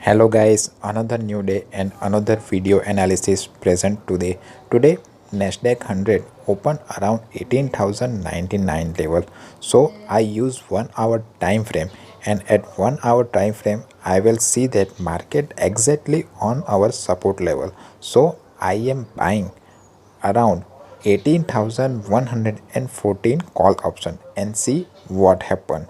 Hello guys, another new day and another video analysis present today. Today Nasdaq 100 opened around 18,099 level. So I use 1 hour time frame, and at 1 hour time frame I will see that market exactly on our support level. So I am buying around 18,114 call option and see what happened.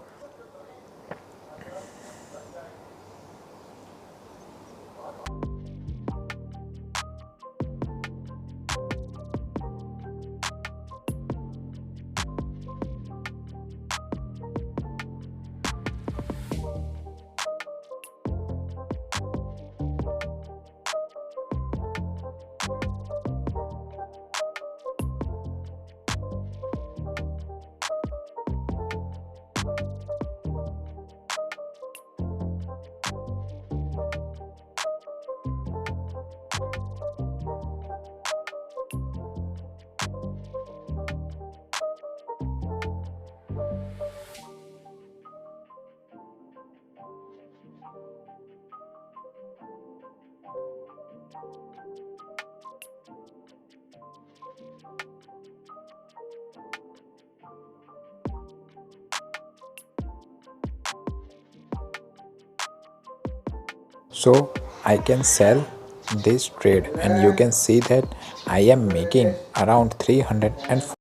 So I can sell this trade, and you can see that I am making around 300